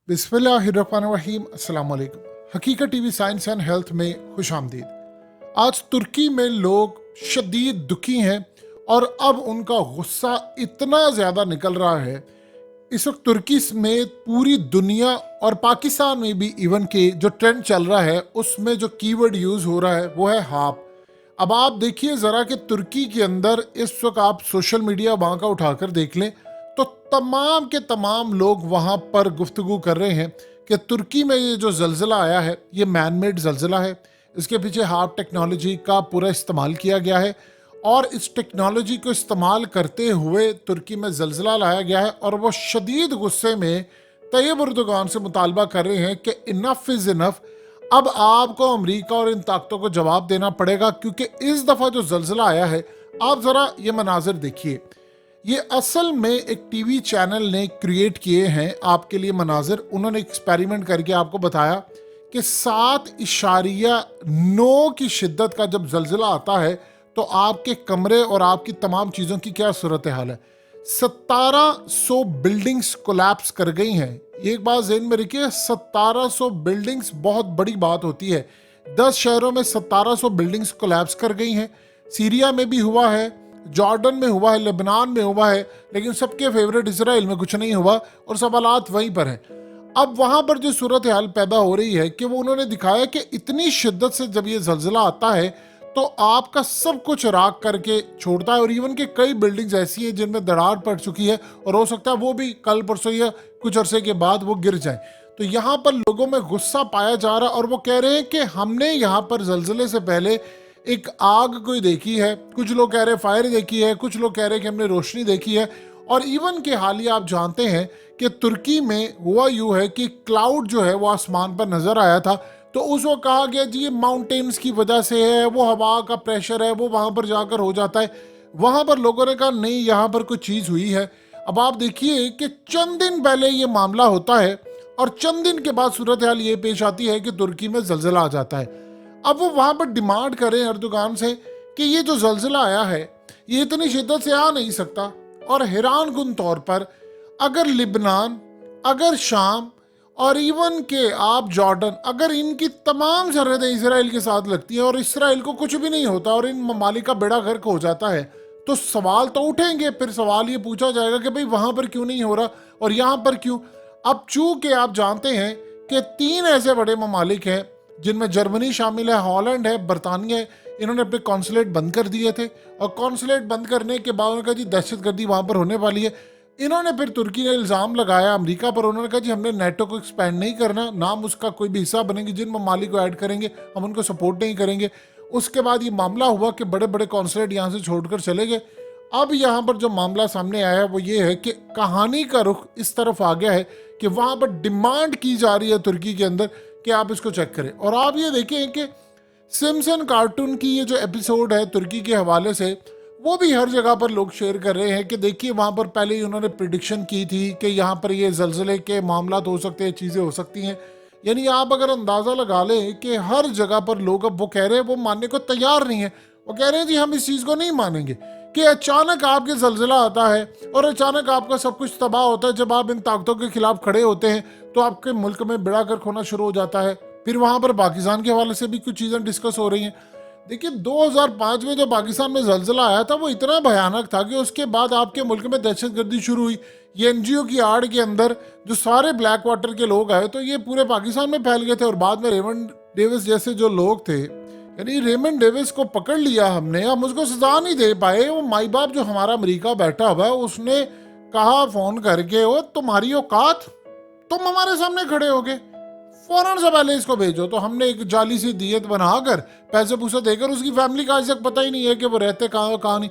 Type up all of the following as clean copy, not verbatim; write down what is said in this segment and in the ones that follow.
बिस्मिल्लाहिर्रहमानिर्रहीम। अस्सलाम वालेकुम। हकीकत टीवी साइंस एंड हेल्थ में खुश आमदीद। आज तुर्की में लोग शदीद दुखी हैं और अब उनका गुस्सा इतना ज़्यादा निकल रहा है। इस वक्त तुर्की समेत पूरी दुनिया और पाकिस्तान में भी इवन के जो ट्रेंड चल रहा है उसमें जो कीवर्ड यूज़ हो रहा है वो है हाप। अब आप देखिए ज़रा कि तुर्की के अंदर इस वक्त आप सोशल मीडिया वहाँ का उठाकर देख लें तो तमाम के तमाम लोग वहाँ पर गुफ्तगू कर रहे हैं कि तुर्की में ये जो जल्ज़ला आया है ये मैन मेड जल्ज़ला है। इसके पीछे हार्प टेक्नोलॉजी का पूरा इस्तेमाल किया गया है और इस टेक्नोलॉजी को इस्तेमाल करते हुए तुर्की में जल्ज़ला लाया गया है और वो शदीद गुस्से में तैयब उर्दुगान से मुतालबा कर रहे हैं कि इनफ इज़ इनफ। अब आपको अमेरिका और इन ताकतों को जवाब देना पड़ेगा क्योंकि इस दफ़ा जो जल्ज़ला आया है, आप ज़रा ये मनाजिर देखिए। ये असल में एक टीवी चैनल ने क्रिएट किए हैं आपके लिए मनाजिर। उन्होंने एक्सपेरिमेंट करके आपको बताया कि 7.9 की शिद्दत का जब जल्ज़ला आता है तो आपके कमरे और आपकी तमाम चीज़ों की क्या सूरत हाल है। 1700 बिल्डिंग्स कोलैप्स कर गई हैं। ये एक बात ज़हन में रखिए, 1700 बिल्डिंग्स बहुत बड़ी बात होती है। 10 शहरों में 1700 बिल्डिंग्स कोलैप्स कर गई हैं। सीरिया में भी हुआ है, जॉर्डन में हुआ है, लेबनान में हुआ है, लेकिन सबके फेवरेट इसराइल में कुछ नहीं हुआ और सवालात वहीं पर हैं। अब वहाँ पर जो सूरत हाल पैदा हो रही है कि वो उन्होंने दिखाया कि इतनी शिद्दत से जब ये जल्ज़ला आता है तो आपका सब कुछ राख करके छोड़ता है और इवन के कई बिल्डिंग्स ऐसी हैं जिनमें दरार पड़ चुकी है और हो सकता है वो भी कल परसों या कुछ अरसे के बाद वो गिर जाए। तो यहाँ पर लोगों में गुस्सा पाया जा रहा और वो कह रहे हैं कि हमने यहाँ पर जल्ज़ले से पहले एक आग कोई देखी है, कुछ लोग कह रहे हैं फायर देखी है, कुछ लोग कह रहे हैं कि हमने रोशनी देखी है। और इवन के हालिया आप जानते हैं कि तुर्की में हुआ यूँ है कि क्लाउड जो है वो आसमान पर नज़र आया था तो उसको कहा गया जी ये माउंटेन्स की वजह से है, वो हवा का प्रेशर है, वो वहाँ पर जाकर हो जाता है। वहाँ पर लोगों ने कहा नहीं यहाँ पर कुछ चीज़ हुई है। अब आप देखिए कि चंद दिन पहले ये मामला होता है और चंद दिन के बाद सूरत हाल ये पेश आती है कि तुर्की में जल्ज़ला आ जाता है। अब वो वहाँ पर डिमांड करें अर्दोगान से कि ये जो जल्ज़ला आया है ये इतनी शिद्दत से आ नहीं सकता। और हैरान कुन तौर पर अगर लिबनान, अगर शाम और इवन के आप जॉर्डन, अगर इनकी तमाम सरहदें इसराइल के साथ लगती हैं और इसराइल को कुछ भी नहीं होता और इन ममालिक का बेड़ा गर्क हो जाता है तो सवाल तो उठेंगे। फिर सवाल ये पूछा जाएगा कि भाई वहाँ पर क्यों नहीं हो रहा और यहाँ पर क्यों। अब चूँकि आप जानते हैं कि 3 ऐसे बड़े ममालिक हैं जिनमें जर्मनी शामिल है, हॉलैंड है, बरतानिया है, इन्होंने अपने कॉन्सुलेट बंद कर दिए थे और कॉन्सुलेट बंद करने के बाद उन्होंने कहा जी दहशतगर्दी वहाँ पर होने वाली है। इन्होंने फिर तुर्की ने इल्ज़ाम लगाया अमेरिका पर, उन्होंने कहा जी हमने नेटो को एक्सपैंड नहीं करना, नाम उसका कोई भी हिस्सा बनेंगे, जिन ममालिक को ऐड करेंगे हम उनको सपोर्ट नहीं करेंगे। उसके बाद ये मामला हुआ कि बड़े बड़े कॉन्सुलेट यहाँ से छोड़कर चले गए। अब यहाँ पर जो मामला सामने आया है वो ये है कि कहानी का रुख इस तरफ आ गया है कि वहाँ पर डिमांड की जा रही है तुर्की के अंदर कि आप इसको चेक करें। और आप ये देखें कि सिम्पसन कार्टून की ये जो एपिसोड है तुर्की के हवाले से वो भी हर जगह पर लोग शेयर कर रहे हैं कि देखिए वहाँ पर पहले ही उन्होंने प्रिडिक्शन की थी कि यहाँ पर ये जल्ज़ले के मामला हो सकते हैं, चीज़ें हो सकती हैं। यानी आप अगर अंदाज़ा लगा लें कि हर जगह पर लोग अब वो कह रहे हैं, वो मानने को तैयार नहीं है। वो कह रहे हैं जी हम इस चीज़ को नहीं मानेंगे कि अचानक आपके जल्ज़ला आता है और अचानक आपका सब कुछ तबाह होता है। जब आप इन ताकतों के खिलाफ खड़े होते हैं तो आपके मुल्क में बेड़ा गर्क होना शुरू हो जाता है। फिर वहाँ पर पाकिस्तान के हवाले से भी कुछ चीज़ें डिस्कस हो रही हैं। देखिए 2005 में जो पाकिस्तान में जल्ज़ला आया था वो इतना भयानक था कि उसके बाद आपके मुल्क में दहशतगर्दी शुरू हुई। ये एनजीओ की आड़ के अंदर जो सारे ब्लैक वाटर के लोग आए तो ये पूरे पाकिस्तान में फैल गए थे और बाद में रेमंड डेविस जैसे जो लोग थे, यानी रेमंड डेविस को पकड़ लिया हमने, हम उसको सजा नहीं दे पाए। वो माई बाप जो हमारा अमेरिका बैठा हुआ है उसने कहा फ़ोन करके वो तुम्हारी औकात, तुम हमारे सामने खड़े हो गए, फौरन से पहले इसको भेजो। तो हमने एक जाली सी दियत बनाकर पैसे पूसे देकर, उसकी फैमिली का आज तक पता ही नहीं है कि वो रहते कहाँ कहाँ नहीं।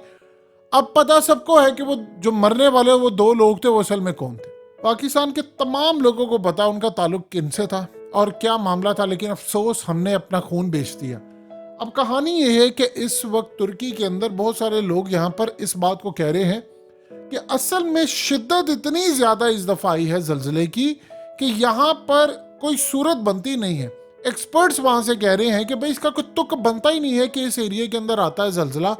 अब पता सबको है कि वो जो मरने वाले वो 2 लोग थे वो असल में कौन थे। पाकिस्तान के तमाम लोगों को पता उनका ताल्लुक किनसे था और क्या मामला था, लेकिन अफसोस हमने अपना खून बेच दिया। अब कहानी ये है कि इस वक्त तुर्की के अंदर बहुत सारे लोग यहाँ पर इस बात को कह रहे हैं कि असल में शिद्दत इतनी ज़्यादा इस दफ़ा आई है जल्ज़ले की कि यहाँ पर कोई सूरत बनती नहीं है। एक्सपर्ट्स वहाँ से कह रहे हैं कि भाई इसका कोई तुक बनता ही नहीं है कि इस एरिया के अंदर आता है जल्ज़ला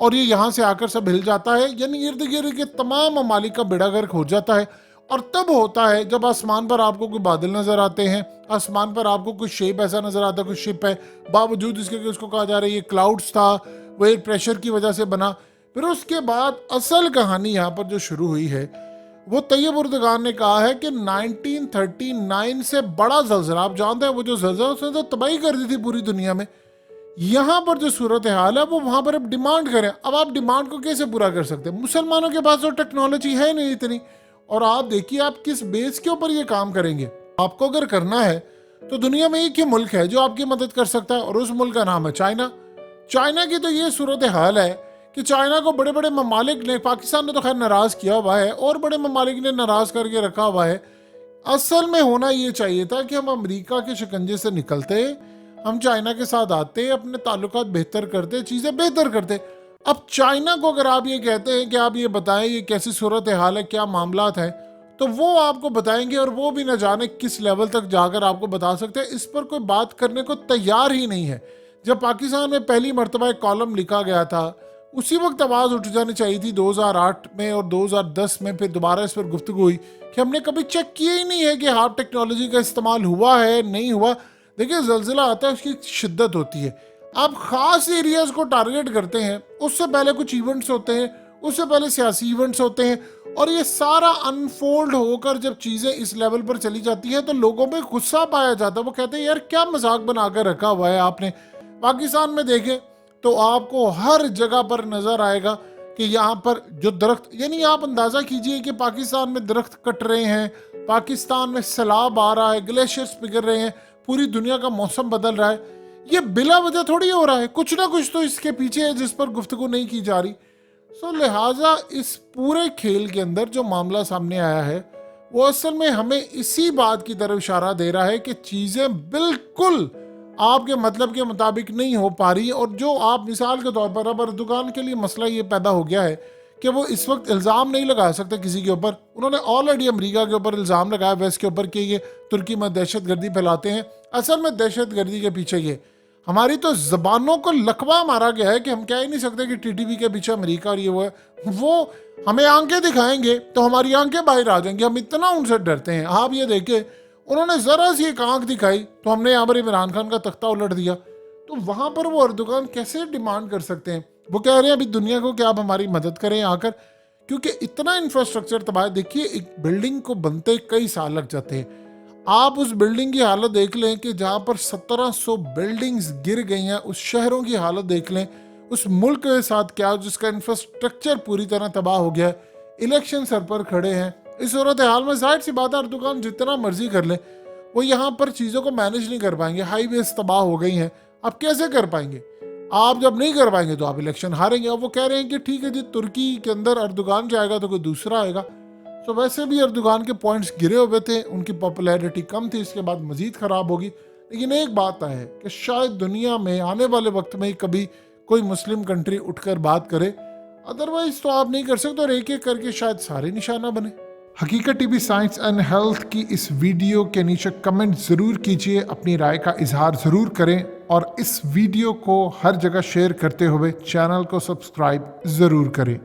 और ये यहाँ से आकर सब हिल जाता है, यानी इर्द गिर्द के तमाम ममालिक का बेड़ा गर्क हो जाता है اور تب ہوتا ہے جب آسمان پر آپ کو کوئی بادل نظر آتے ہیں، آسمان پر آپ کو کوئی شیپ ایسا نظر آتا ہے، کوئی شپ ہے، باوجود اس کے کہ اس کو کہا جا رہا ہے یہ کلاؤڈز تھا، وہ ایئر پریشر کی وجہ سے بنا۔ پھر اس کے بعد اصل کہانی یہاں پر جو شروع ہوئی ہے، وہ طیب اردگان نے کہا ہے کہ 1939 سے بڑا زلزلہ، آپ جانتے ہیں وہ جو زلزلہ اس نے تو تباہی کر دی تھی پوری دنیا میں، یہاں پر جو صورتحال ہے وہ وہاں پر اب ڈیمانڈ کریں۔ اب آپ ڈیمانڈ کو کیسے پورا کر سکتے ہیں؟ مسلمانوں کے پاس تو ٹیکنالوجی ہے نہیں اتنی، اور آپ دیکھیے آپ کس بیس کے اوپر یہ کام کریں گے۔ آپ کو اگر کرنا ہے تو دنیا میں ایک ہی ملک ہے جو آپ کی مدد کر سکتا ہے، اور اس ملک کا نام ہے چائنا۔ چائنا کی تو یہ صورتحال ہے کہ چائنا کو بڑے بڑے ممالک نے، پاکستان نے تو خیر ناراض کیا ہوا ہے، اور بڑے ممالک نے ناراض کر کے رکھا ہوا ہے۔ اصل میں ہونا یہ چاہیے تھا کہ ہم امریکہ کے شکنجے سے نکلتے، ہم چائنا کے ساتھ آتے، اپنے تعلقات بہتر کرتے، چیزیں بہتر کرتے۔ اب چائنا کو اگر آپ یہ کہتے ہیں کہ آپ یہ بتائیں یہ کیسی صورتحال ہے، کیا معاملات ہیں، تو وہ آپ کو بتائیں گے، اور وہ بھی نہ جانے کس لیول تک جا کر آپ کو بتا سکتے ہیں۔ اس پر کوئی بات کرنے کو تیار ہی نہیں ہے۔ جب پاکستان میں پہلی مرتبہ ایک کالم لکھا گیا تھا، اسی وقت آواز اٹھ جانی چاہیے تھی 2008 میں اور 2010 میں، پھر دوبارہ اس پر گفتگو ہوئی کہ ہم نے کبھی چیک کیا ہی نہیں ہے کہ ہارپ ٹیکنالوجی کا استعمال ہوا ہے نہیں ہوا۔ دیکھیں زلزلہ آتا ہے، اس کی شدت ہوتی ہے، آپ خاص ایریاز کو ٹارگٹ کرتے ہیں، اس سے پہلے کچھ ایونٹس ہوتے ہیں، اس سے پہلے سیاسی ایونٹس ہوتے ہیں، اور یہ سارا انفولڈ ہو کر جب چیزیں اس لیول پر چلی جاتی ہیں تو لوگوں میں غصہ پایا جاتا ہے۔ وہ کہتے ہیں یار کیا مذاق بنا کر رکھا ہوا ہے آپ نے۔ پاکستان میں دیکھیں تو آپ کو ہر جگہ پر نظر آئے گا کہ یہاں پر جو درخت، یعنی آپ اندازہ کیجئے کہ پاکستان میں درخت کٹ رہے ہیں، پاکستان میں سیلاب آ رہا ہے، گلیشیئرز پگھل رہے ہیں، پوری دنیا کا موسم بدل رہا ہے، یہ بلا وجہ تھوڑی ہو رہا ہے، کچھ نہ کچھ تو اس کے پیچھے ہے جس پر گفتگو نہیں کی جا رہی۔ لہٰذا اس پورے کھیل کے اندر جو معاملہ سامنے آیا ہے وہ اصل میں ہمیں اسی بات کی طرف اشارہ دے رہا ہے کہ چیزیں بالکل آپ کے مطلب کے مطابق نہیں ہو پا رہی، اور جو آپ مثال کے طور پر اب اردوغان کے لیے مسئلہ یہ پیدا ہو گیا ہے کہ وہ اس وقت الزام نہیں لگا سکتے کسی کے اوپر۔ انہوں نے آلریڈی امریکہ کے اوپر الزام لگایا، ویسٹ کے اوپر، کہ یہ ترکی میں دہشت گردی پھیلاتے ہیں۔ اصل میں دہشت گردی کے پیچھے یہ ہماری تو زبانوں کو لقبہ مارا گیا ہے کہ ہم کہہ ہی نہیں سکتے کہ ٹی ٹی وی کے پیچھے امریکہ اور یہ وہ ہے۔ وہ ہمیں آنکھیں دکھائیں گے تو ہماری آنکھیں باہر آ جائیں گی، ہم اتنا ان سے ڈرتے ہیں۔ آپ یہ دیکھیں انہوں نے ذرا سی ایک آنکھ دکھائی تو ہم نے یہاں پر عمران خان کا تختہ الٹ دیا۔ تو وہاں پر وہ اردوغان کیسے ڈیمانڈ کر سکتے ہیں؟ وہ کہہ رہے ہیں ابھی دنیا کو کہ آپ ہماری مدد کریں آ کر، کیونکہ اتنا انفراسٹرکچر تباہ۔ دیکھیے ایک بلڈنگ کو بنتے کئی سال لگ جاتے ہیں۔ آپ اس بلڈنگ کی حالت دیکھ لیں کہ جہاں پر 1700 بلڈنگز گر گئی ہیں، اس شہروں کی حالت دیکھ لیں، اس ملک کے ساتھ کیا جس کا انفراسٹرکچر پوری طرح تباہ ہو گیا ہے، الیکشن سر پر کھڑے ہیں۔ اس صورتحال میں ظاہر سی بات ہے اردوغان جتنا مرضی کر لیں وہ یہاں پر چیزوں کو مینیج نہیں کر پائیں گے۔ ہائی ویز تباہ ہو گئی ہیں، آپ کیسے کر پائیں گے؟ آپ جب نہیں کر پائیں گے تو آپ الیکشن ہاریں گے۔ اور وہ کہہ رہے ہیں کہ ٹھیک ہے جی ترکی کے اندر اردوغان جائے گا تو کوئی دوسرا آئے گا۔ تو ویسے بھی اردوغان کے پوائنٹس گرے ہوئے تھے، ان کی پاپولیرٹی کم تھی، اس کے بعد مزید خراب ہوگی۔ لیکن ایک بات ہے کہ شاید دنیا میں آنے والے وقت میں کبھی کوئی مسلم کنٹری اٹھ کر بات کرے، ادروائز تو آپ نہیں کر سکتے، اور ایک ایک کر کے شاید سارے نشانہ بنے۔ حقیقت T V science and health کی اس ویڈیو کے نیچے کمنٹ ضرور کیجئے، اپنی رائے کا اظہار ضرور کریں، اور اس ویڈیو کو ہر جگہ شیئر کرتے ہوئے چینل کو سبسکرائب ضرور کریں۔